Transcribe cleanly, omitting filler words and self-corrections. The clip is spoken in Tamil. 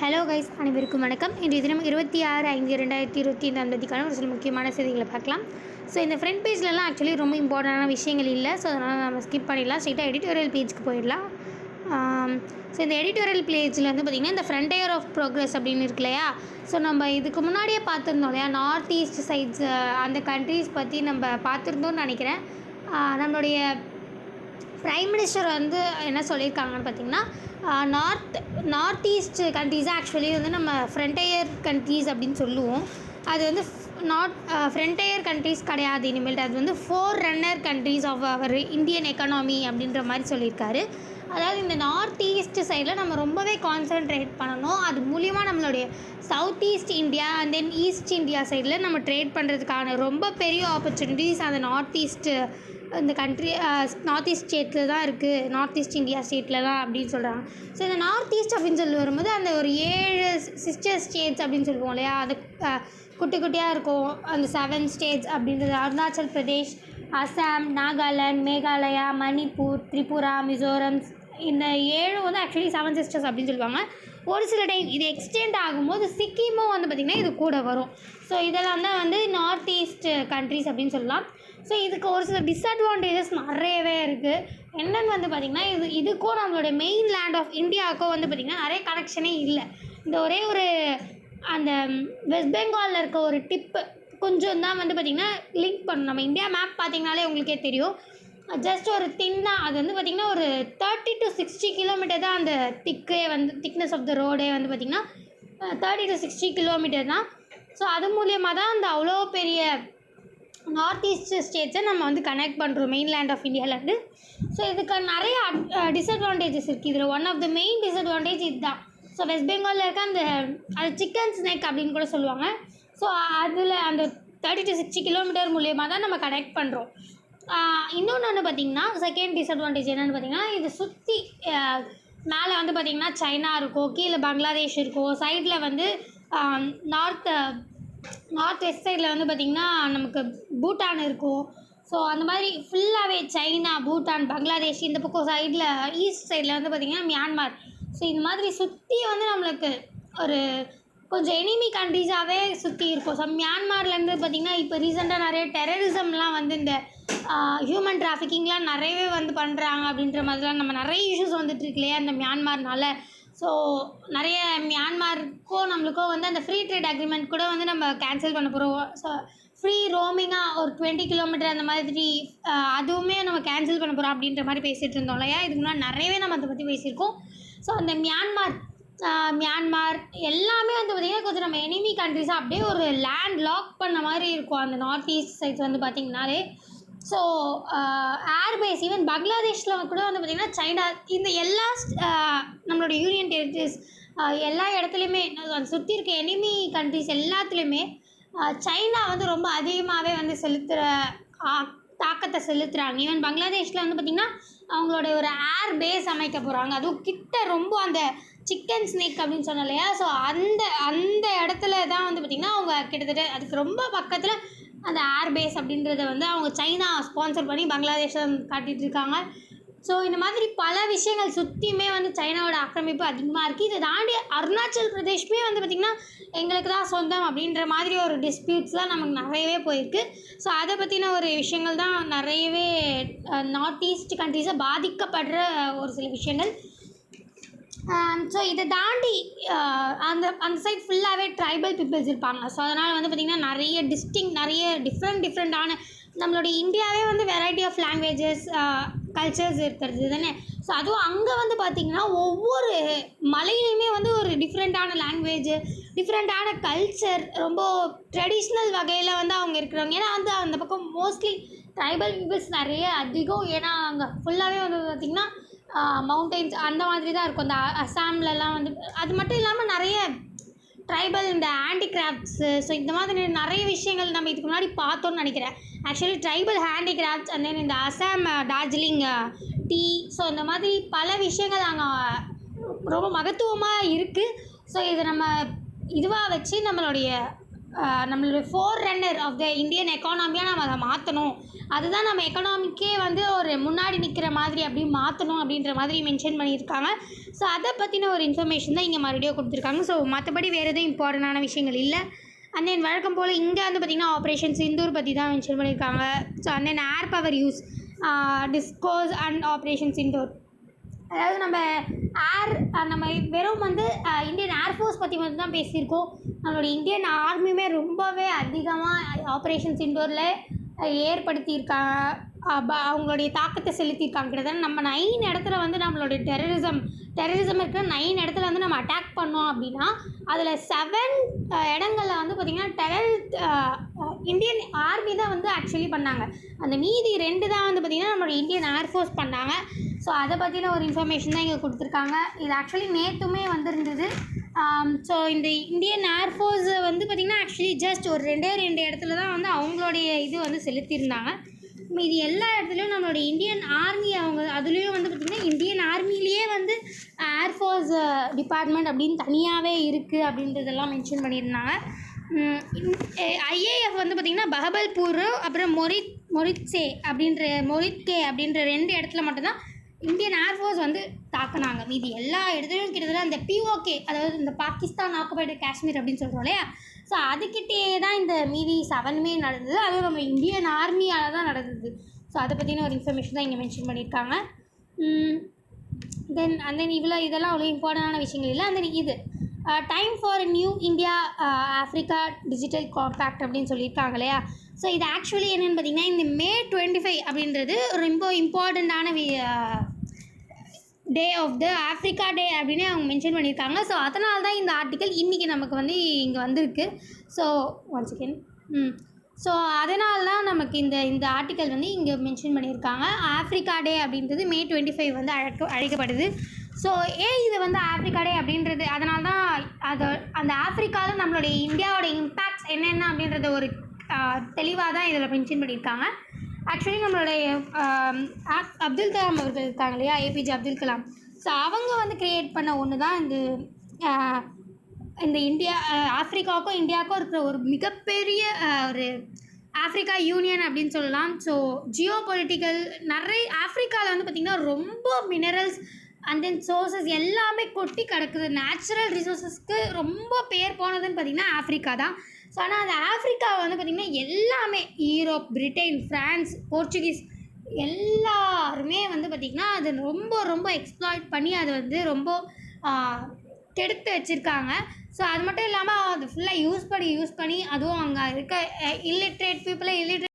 ஹலோ கைஸ், அனைவருக்கும் வணக்கம். இன்றைய தினம் 26/5/2025 ஒரு சில முக்கியமான செய்திகளை பார்க்கலாம். ஸோ இந்த ஃப்ரண்ட் பேஜ்லலாம் ஆக்சுவலி ரொம்ப இம்பார்ட்டண்டான விஷயங்கள் இல்லை. ஸோ அதனால் நம்ம ஸ்கிப் பண்ணிடலாம். ஸ்ட்ரெயிட்டாக எடிட்டோரியல் பேஜுக்கு போயிடலாம். ஸோ இந்த எடிட்டோரியல் பேஜில் வந்து பார்த்திங்கன்னா இந்த ஃப்ரண்டியர் ஆஃப் ப்ரோக்ரஸ் அப்படின்னு இருக்கு இல்லையா. ஸோ நம்ம இதுக்கு முன்னாடியே பார்த்துருந்தோம் இல்லையா, நார்த் ஈஸ்ட் சைட்ஸ் அந்த கண்ட்ரீஸ் பற்றி நம்ம பார்த்துருந்தோம்னு நினைக்கிறேன். நம்மளுடைய ப்ரைம் மினிஸ்டர் வந்து என்ன சொல்லியிருக்காங்கன்னு பார்த்திங்கன்னா, நார்த் ஈஸ்ட் கண்ட்ரீஸை ஆக்சுவலி வந்து நம்ம ஃப்ரண்டியர் கண்ட்ரீஸ் அப்படின்னு சொல்லுவோம். அது வந்து ஃப்ரண்டியர் கண்ட்ரீஸ் கிடையாது. இனிமேல் அது வந்து ஃபோர் ரன்னர் கண்ட்ரீஸ் ஆஃப் அவர் இந்தியன் எக்கானமி அப்படின்ற மாதிரி சொல்லியிருக்காரு. அதாவது இந்த நார்த் ஈஸ்ட் சைடில் நம்ம ரொம்பவே கான்சன்ட்ரேட் பண்ணணும். அது மூலியமாக நம்மளுடைய south east India and then east India சைடில் நம்ம ட்ரேட் பண்ணுறதுக்கான ரொம்ப பெரிய ஆப்பர்ச்சுனிட்டிஸ் அந்த நார்த் ஈஸ்ட் இந்த கண்ட்ரி நார்த் ஈஸ்ட் ஸ்டேட்டில் தான் இருக்குது, நார்த் ஈஸ்ட் இந்தியா ஸ்டேட்டில் தான் அப்படின்னு சொல்கிறாங்க. ஸோ இந்த நார்த் ஈஸ்ட் அப்படின்னு சொல்லி வரும்போது அந்த ஒரு 7 சிஸ்டர் ஸ்டேட்ஸ் அப்படின்னு சொல்லுவோம் இல்லையா, அது குட்டி குட்டியாக இருக்கும். அந்த 7 ஸ்டேட்ஸ் அப்படின்றது அருணாச்சல் பிரதேஷ், அசாம், நாகாலாந்து, மேகாலயா, மணிப்பூர், திரிபுரா, மிசோரம். இந்த 7 வந்து ஆக்சுவலி 7 சிஸ்டர்ஸ் அப்படின்னு சொல்லுவாங்க. ஒரு சில டைம் இது எக்ஸ்டெண்ட் ஆகும்போது சிக்கிமும் வந்து பார்த்திங்கன்னா இது கூட வரும். ஸோ இதெல்லாம் தான் வந்து நார்த் ஈஸ்ட் கண்ட்ரிஸ் அப்படின்னு சொல்லலாம். ஸோ இதுக்கு ஒரு சில டிஸ்அட்வான்டேஜஸ் நிறையவே இருக்குது. என்னென்னு வந்து பார்த்திங்கன்னா, இதுக்கும் நம்மளுடைய மெயின் லேண்ட் ஆஃப் இந்தியாவுக்கும் வந்து பார்த்திங்கன்னா நிறைய கனெக்ஷனே இல்லை. இந்த ஒரே ஒரு அந்த வெஸ்ட் பெங்காலில் இருக்க ஒரு டிப்பு கொஞ்சம் தான் வந்து பார்த்திங்கன்னா லிங்க் பண்ணணும். நம்ம இந்தியா மேப் பார்த்திங்கனாலே உங்களுக்கே தெரியும். ஜஸ்ட் ஒரு தின்னாக அது வந்து பார்த்திங்கன்னா ஒரு 30 to 60 கிலோமீட்டர் தான் அந்த திக்னஸ் ஆஃப் த ரோடே வந்து பார்த்திங்கன்னா 30 to 60 கிலோமீட்டர் தான். ஸோ அது மூலியமாக தான் அந்த அவ்வளோ பெரிய நார்த் ஈஸ்ட் ஸ்டேட்ஸை நம்ம வந்து கனெக்ட் பண்ணுறோம் மெயின்லேண்ட் ஆஃப் இந்தியாவிலேருந்து. ஸோ இதுக்கு நிறைய டிஸ்அட்வான்டேஜஸ் இருக்குது. இதில் one of the main disadvantage இதுதான். ஸோ வெஸ்ட் பெங்காலில் இருக்க அது சிக்கன் ஸ்னேக் அப்படின்னு கூட சொல்லுவாங்க. ஸோ அதில் அந்த 30 to 60 கிலோமீட்டர் மூலியமாக தான் நம்ம கனெக்ட் பண்ணுறோம். இன்னொன்று ஒன்று பார்த்திங்கன்னா, செகண்ட் டிஸ்அட்வான்டேஜ் என்னென்னு பார்த்திங்கன்னா, இது சுற்றி மேலே வந்து பார்த்திங்கன்னா சைனா இருக்கும், கீழே பங்களாதேஷ் இருக்கும், சைடில் வந்து நார்த் வெஸ்ட் சைடில் வந்து பார்த்திங்கன்னா நமக்கு பூட்டான் இருக்கும். ஸோ அந்த மாதிரி ஃபுல்லாகவே சைனா, பூட்டான், பங்களாதேஷ், இந்த பக்கம் சைடில் ஈஸ்ட் சைடில் வந்து பார்த்திங்கன்னா மியான்மார். ஸோ இந்த மாதிரி சுற்றி வந்து நம்மளுக்கு ஒரு கொஞ்சம் எனிமி கண்ட்ரீஸாகவே சுற்றி இருக்கும். ஸோ மியான்மார்லேருந்து பார்த்திங்கன்னா இப்போ ரீசெண்டாக நிறைய டெரரிசம்லாம் வந்து இந்த ஹியூமன் டிராஃபிக்கிங்லாம் நிறையவே வந்து பண்ணுறாங்க அப்படின்ற மாதிரிலாம் நம்ம நிறைய இஷ்யூஸ் வந்துட்டுருக்கு இல்லையா இந்த மியான்மார்னால. ஸோ நிறைய மியான்மாருக்கும் நம்மளுக்கும் வந்து அந்த ஃப்ரீ ட்ரேட் அக்ரிமெண்ட் கூட வந்து நம்ம கேன்சல் பண்ண போகிறோம். ஸோ ஃப்ரீ ரோமிங்காக ஒரு 20 கிலோமீட்டர் அந்த மாதிரி அதுவுமே நம்ம கேன்சல் பண்ண போகிறோம் அப்படின்ற மாதிரி பேசிகிட்டு இருந்தோம் இல்லையா. இதுக்கு முன்னாடி நிறையவே நம்ம அதை பற்றி பேசியிருக்கோம். ஸோ அந்த மியான்மார் எல்லாமே வந்து பார்த்திங்கன்னா கொஞ்சம் நம்ம எனிமி கண்ட்ரிஸாக அப்படியே ஒரு லேண்ட் லாக் பண்ண மாதிரி இருக்கும் அந்த நார்த் ஈஸ்ட் சைட்ஸ் வந்து பார்த்திங்கனாலே. ஸோ ஏர்பேஸ் ஈவன் பங்களாதேஷில் கூட வந்து பார்த்திங்கன்னா சைனா இந்த எல்லா நம்மளோட யூனியன் டெரிட்டரிஸ் எல்லா இடத்துலையுமே அதை சுற்றி இருக்க எனிமி கண்ட்ரிஸ் எல்லாத்துலேயுமே சைனா வந்து ரொம்ப அதிகமாகவே வந்து தாக்கத்தை செலுத்துகிறாங்க. ஈவன் பங்களாதேஷில் வந்து பார்த்திங்கன்னா அவங்களோட ஒரு ஏர் பேஸ் அமைக்க போகிறாங்க. அதுவும் கிட்ட ரொம்ப அந்த சிக்கன் ஸ்னேக் அப்படின்னு சொன்னோம் இல்லையா. ஸோ அந்த இடத்துல தான் வந்து பார்த்திங்கன்னா அவங்க கிட்டத்தட்ட அதுக்கு ரொம்ப பக்கத்தில் அந்த ஏர்பேஸ் அப்படின்றத வந்து அவங்க சைனா ஸ்பான்சர் பண்ணி பங்களாதேஷில் காட்டிகிட்டு இருக்காங்க. ஸோ இந்த மாதிரி பல விஷயங்கள் சுற்றியுமே வந்து சைனாவோட ஆக்கிரமிப்பு அதிகமாக இருக்குது. இதை தாண்டி அருணாச்சல் பிரதேஷ்மே வந்து பார்த்திங்கன்னா எங்களுக்கு தான் சொந்தம் அப்படின்ற மாதிரி ஒரு டிஸ்பியூட்ஸ்லாம் நமக்கு நிறையவே போயிருக்கு. ஸோ அதை பற்றின ஒரு விஷயங்கள் தான் நிறையவே நார்த் ஈஸ்ட் கண்ட்ரீஸை பாதிக்கப்படுற ஒரு சில விஷயங்கள். ஸோ இதை தாண்டி அந்த சைட் ஃபுல்லாகவே ட்ரைபல் பீப்புள்ஸ் இருப்பாங்க. ஸோ அதனால் வந்து பார்த்திங்கன்னா நிறைய டிஃப்ரெண்ட்டான நம்மளுடைய இந்தியாவே வந்து வெரைட்டி ஆஃப் லாங்குவேஜஸ் கல்ச்சர்ஸ் இருக்கிறது தானே. ஸோ அதுவும் அங்கே வந்து பார்த்திங்கன்னா ஒவ்வொரு மலையிலையுமே வந்து ஒரு டிஃப்ரெண்ட்டான லாங்குவேஜ், டிஃப்ரெண்ட்டான கல்ச்சர், ரொம்ப ட்ரெடிஷ்னல் வகையில் வந்து அவங்க இருக்கிறாங்க. ஏன்னா வந்து அந்த பக்கம் மோஸ்ட்லி ட்ரைபல் பீப்புள்ஸ் நிறைய அதிகம். ஏன்னா அங்கே ஃபுல்லாகவே வந்து பார்த்திங்கன்னா மவுண்டெயின்ஸ் அந்த மாதிரி தான் இருக்கும். இந்த அசாம்லலாம் வந்து அது மட்டும் இல்லாமல் நிறைய ட்ரைபல் இந்த ஹேண்டிகிராஃப்ட்ஸு. ஸோ இந்த மாதிரி நிறைய விஷயங்கள் நம்ம இதுக்கு முன்னாடி பார்த்தோன்னு நினைக்கிறேன். Actually tribal handicrafts and then இந்த அசாம் டார்ஜிலிங் டீ. ஸோ இந்த மாதிரி பல விஷயங்கள் அங்கே ரொம்ப மகத்துவமாக இருக்குது. ஸோ இதை நம்ம இதுவாக வச்சு நம்மளுடைய forerunner of the Indian எக்கானமியாக நம்ம அதை மாற்றணும் அதுதான் நம்ம எக்கனாமிக்கே வந்து ஒரு முன்னாடி நிற்கிற மாதிரி அப்படி மாற்றணும் அப்படின்ற மாதிரி மென்ஷன் பண்ணியிருக்காங்க. ஸோ அதை பற்றின ஒரு இன்ஃபர்மேஷன் தான் இங்கே மறுபடியும் கொடுத்துருக்காங்க. ஸோ மற்றபடி வேறு எதுவும் இம்பார்ட்டண்டான விஷயங்கள் இல்லை. அண்ட் தென் வழக்கம் போல் இங்கே வந்து பார்த்திங்கன்னா ஆப்ரேஷன் சிந்தூர் பற்றி தான் மென்ஷன் பண்ணியிருக்காங்க. So and then air power use டிஸ்கோஸ் and operation Sindoor, அதாவது நம்ம நம்ம வெறும் வந்து இந்தியன் ஏர்ஃபோர்ஸ் பற்றி மட்டும் தான் பேசியிருக்கோம். நம்மளுடைய இந்தியன் ஆர்மியுமே ரொம்பவே அதிகமாக ஆப்ரேஷன் சிந்தூரில் ஏற்படுத்தியிருக்காங்க. அவங்களுடைய தாக்கத்தை செலுத்தியிருக்காங்க. கிட்டத்தட்ட நம்ம 9 இடத்துல வந்து நம்மளுடைய டெரரிசம் இருக்கிற 9 இடத்துல வந்து நம்ம அட்டாக் பண்ணோம் அப்படின்னா அதில் 7 இடங்களில் வந்து பார்த்திங்கன்னா இந்தியன் ஆர்மி தான் வந்து ஆக்சுவலி பண்ணாங்க. அந்த மீதி 2 தான் வந்து பார்த்திங்கன்னா நம்மளுடைய இந்தியன் ஏர்ஃபோர்ஸ் பண்ணாங்க. ஸோ அதை பற்றின ஒரு இன்ஃபர்மேஷன் தான் இங்கே கொடுத்துருக்காங்க. இது ஆக்சுவலி நேற்றுமே வந்திருந்தது. ஸோ இந்த இந்தியன் ஏர்ஃபோர்ஸ் வந்து பார்த்திங்கன்னா ஆக்சுவலி ஜஸ்ட் ஒரு 2 இடத்துல தான் வந்து அவங்களுடைய இது வந்து செலுத்தியிருந்தாங்க. மீதி எல்லா இடத்துலையும் நம்மளுடைய இந்தியன் ஆர்மி அவங்க அதுலேயும் வந்து பார்த்திங்கன்னா இந்தியன் ஆர்மிலேயே வந்து ஏர்ஃபோர்ஸ் டிபார்ட்மெண்ட் அப்படின்னு தனியாகவே இருக்குது அப்படின்றதெல்லாம் மென்ஷன் பண்ணியிருந்தாங்க. ஐஏஎஃப் வந்து பார்த்திங்கன்னா பஹபல்பூர் அப்புறம் மொரித்கே அப்படின்ற 2 இடத்துல மட்டும்தான் இந்தியன் ஏர்ஃபோர்ஸ் வந்து தாக்குனாங்க. மீதி எல்லா இடத்துலையும் கிட்டத்தட்ட அந்த பிஓகே, அதாவது இந்த பாகிஸ்தான் ஆக்குபைடு காஷ்மீர் அப்படின்னு சொல்கிறோம் இல்லையா, ஸோ அதுக்கிட்டே தான் இந்த மீதி 7மே நடந்தது. அதுவும் நம்ம இந்தியன் ஆர்மியால் தான் நடந்தது. ஸோ அதை பற்றின ஒரு இன்ஃபர்மேஷன் தான் இங்கே மென்ஷன் பண்ணியிருக்காங்க. தென் இதெல்லாம் அவ்வளோ இம்பார்ட்டண்டான விஷயங்கள் இல்லை. அந்த இது time for new India Africa digital compact அப்படின்னு சொல்லியிருக்காங்க இல்லையா. ஸோ இது ஆக்சுவலி என்னென்னு பார்த்திங்கன்னா இந்த May 25 அப்படின்றது ரொம்ப இம்பார்ட்டண்ட்டான டே ஆஃப் த ஆஃப்ரிக்கா டே அப்படின்னு அவங்க மென்ஷன் பண்ணியிருக்காங்க. ஸோ அதனால தான் இந்த ஆர்டிக்கல் இன்றைக்கி நமக்கு வந்து இங்கே வந்திருக்கு. ஸோ ஒன் செகண்ட் ஸோ அதனால தான் நமக்கு இந்த ஆர்டிக்கல் வந்து இங்கே மென்ஷன் பண்ணியிருக்காங்க. ஆஃப்ரிக்கா டே அப்படின்றது May 25 வந்து அழைக்கப்படுது. ஸோ ஏன் இது வந்து ஆஃப்ரிக்கா டே அப்படின்றது, அதனால தான் அந்த ஆஃப்ரிக்காவில் நம்மளுடைய இந்தியாவோட இம்பேக்ட்ஸ் என்னென்ன அப்படின்றத ஒரு தெளிவாக தான் இதில் மென்ஷன் பண்ணியிருக்காங்க. ஆக்சுவலி நம்மளுடைய அப்துல் கலாம் அவர்கள் இருக்காங்க இல்லையா, ஏபிஜே அப்துல் கலாம். ஸோ அவங்க வந்து க்ரியேட் பண்ண ஒன்று தான் இந்த ஆஃப்ரிக்காவுக்கும் இந்தியாவுக்கும் இருக்கிற ஒரு மிகப்பெரிய ஒரு ஆஃப்ரிக்கா யூனியன் அப்படின்னு சொல்லலாம். ஸோ ஜியோ பொலிட்டிக்கல் நிறைய ஆஃப்ரிக்காவில் வந்து பார்த்திங்கன்னா ரொம்ப மினரல்ஸ் அண்ட் தென் சோர்ஸஸ் எல்லாமே கொட்டி கிடக்குது. நேச்சுரல் ரிசோர்ஸஸ்க்கு ரொம்ப பேர் போனதுன்னு பார்த்திங்கன்னா ஆஃப்ரிக்கா தான். ஸோ ஆனால் அந்த ஆஃப்ரிக்காவை வந்து பார்த்திங்கன்னா எல்லாமே யூரோப், பிரிட்டன், ஃப்ரான்ஸ், போர்ச்சுகீஸ் எல்லாருமே வந்து பார்த்திங்கன்னா அது ரொம்ப எக்ஸ்ப்ளாய்ட் பண்ணி அதை வந்து ரொம்ப கெடுத்து வச்சுருக்காங்க. ஸோ அது மட்டும் இல்லாமல் அது ஃபுல்லாக யூஸ் பண்ணி அதுவும் அங்கே இருக்க இல்லிட்ரேட் பீப்புளை